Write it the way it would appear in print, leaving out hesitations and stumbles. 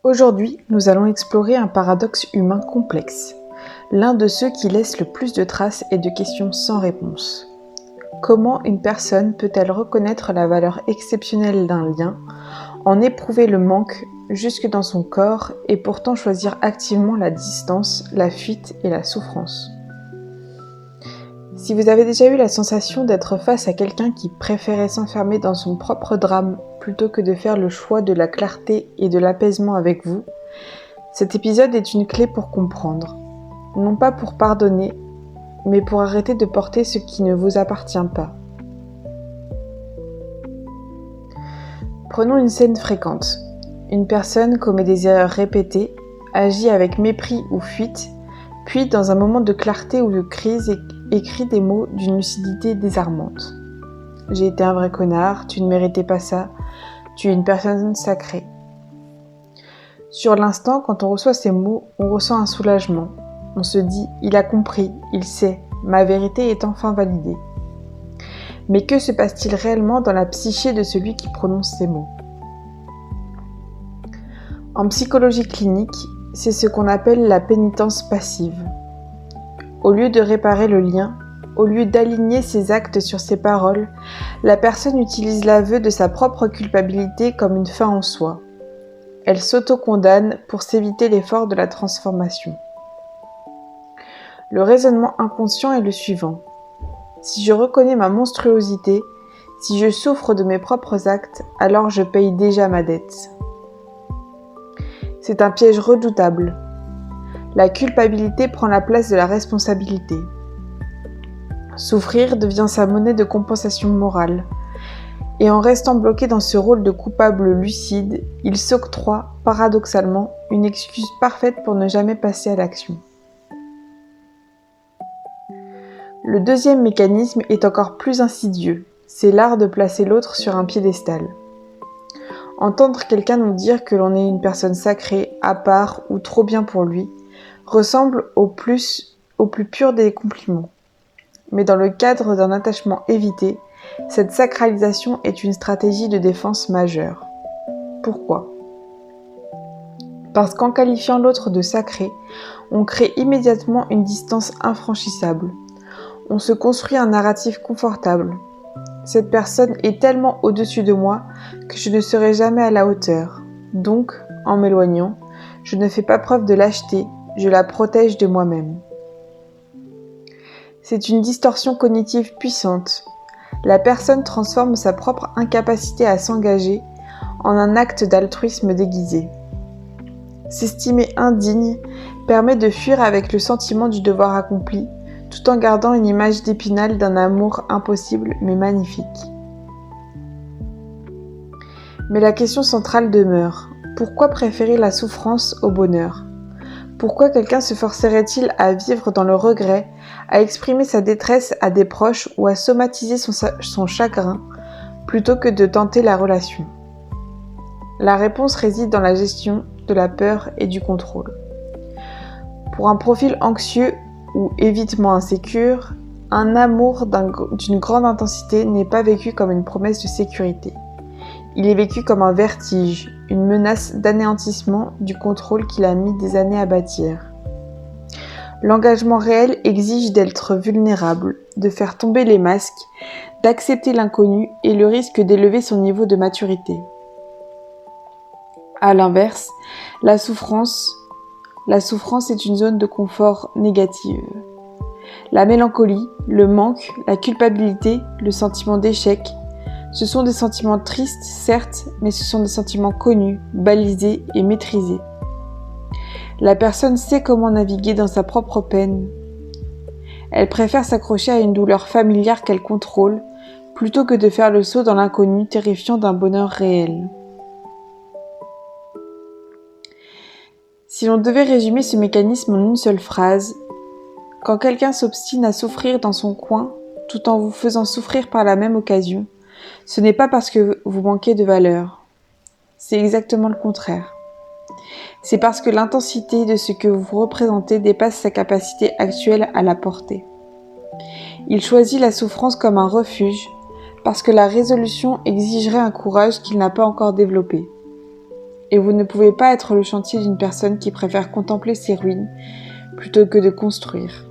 Aujourd'hui, nous allons explorer un paradoxe humain complexe, l'un de ceux qui laisse le plus de traces et de questions sans réponse. Comment une personne peut-elle reconnaître la valeur exceptionnelle d'un lien, en éprouver le manque jusque dans son corps et pourtant choisir activement la distance, la fuite et la souffrance ? Si vous avez déjà eu la sensation d'être face à quelqu'un qui préférait s'enfermer dans son propre drame plutôt que de faire le choix de la clarté et de l'apaisement avec vous, cet épisode est une clé pour comprendre. Non pas pour pardonner, mais pour arrêter de porter ce qui ne vous appartient pas. Prenons une scène fréquente. Une personne commet des erreurs répétées, agit avec mépris ou fuite, puis dans un moment de clarté ou de crise écrit des mots d'une lucidité désarmante. « J'ai été un vrai connard, tu ne méritais pas ça, tu es une personne sacrée. » Sur l'instant, quand on reçoit ces mots, on ressent un soulagement. On se dit « il a compris, il sait, ma vérité est enfin validée. » Mais que se passe-t-il réellement dans la psyché de celui qui prononce ces mots ? En psychologie clinique, c'est ce qu'on appelle la pénitence passive. Au lieu de réparer le lien, au lieu d'aligner ses actes sur ses paroles, la personne utilise l'aveu de sa propre culpabilité comme une fin en soi. Elle s'auto-condamne pour s'éviter l'effort de la transformation. Le raisonnement inconscient est le suivant. Si je reconnais ma monstruosité, si je souffre de mes propres actes, alors je paye déjà ma dette. C'est un piège redoutable. La culpabilité prend la place de la responsabilité. Souffrir devient sa monnaie de compensation morale. Et en restant bloqué dans ce rôle de coupable lucide, il s'octroie, paradoxalement, une excuse parfaite pour ne jamais passer à l'action. Le deuxième mécanisme est encore plus insidieux. C'est l'art de placer l'autre sur un piédestal. Entendre quelqu'un nous dire que l'on est une personne sacrée, à part ou trop bien pour lui, ressemble au plus pur des compliments. Mais dans le cadre d'un attachement évité, cette sacralisation est une stratégie de défense majeure. Pourquoi ? Parce qu'en qualifiant l'autre de sacré, on crée immédiatement une distance infranchissable. On se construit un narratif confortable. Cette personne est tellement au-dessus de moi que je ne serai jamais à la hauteur. Donc, en m'éloignant, je ne fais pas preuve de lâcheté, je la protège de moi-même. C'est une distorsion cognitive puissante. La personne transforme sa propre incapacité à s'engager en un acte d'altruisme déguisé. S'estimer indigne permet de fuir avec le sentiment du devoir accompli, tout en gardant une image d'Épinal d'un amour impossible mais magnifique. Mais la question centrale demeure. Pourquoi préférer la souffrance au bonheur ? Pourquoi quelqu'un se forcerait-il à vivre dans le regret, à exprimer sa détresse à des proches ou à somatiser son chagrin, plutôt que de tenter la relation ? La réponse réside dans la gestion de la peur et du contrôle. Pour un profil anxieux ou évitement insécure, un amour d'une grande intensité n'est pas vécu comme une promesse de sécurité. Il est vécu comme un vertige, une menace d'anéantissement du contrôle qu'il a mis des années à bâtir. L'engagement réel exige d'être vulnérable, de faire tomber les masques, d'accepter l'inconnu et le risque d'élever son niveau de maturité. À l'inverse, la souffrance est une zone de confort négative. La mélancolie, le manque, la culpabilité, le sentiment d'échec, ce sont des sentiments tristes, certes, mais ce sont des sentiments connus, balisés et maîtrisés. La personne sait comment naviguer dans sa propre peine. Elle préfère s'accrocher à une douleur familière qu'elle contrôle, plutôt que de faire le saut dans l'inconnu terrifiant d'un bonheur réel. Si l'on devait résumer ce mécanisme en une seule phrase, quand quelqu'un s'obstine à souffrir dans son coin, tout en vous faisant souffrir par la même occasion, ce n'est pas parce que vous manquez de valeur. C'est exactement le contraire. C'est parce que l'intensité de ce que vous représentez dépasse sa capacité actuelle à la porter. Il choisit la souffrance comme un refuge, parce que la résolution exigerait un courage qu'il n'a pas encore développé. et vous ne pouvez pas être le chantier d'une personne qui préfère contempler ses ruines plutôt que de construire.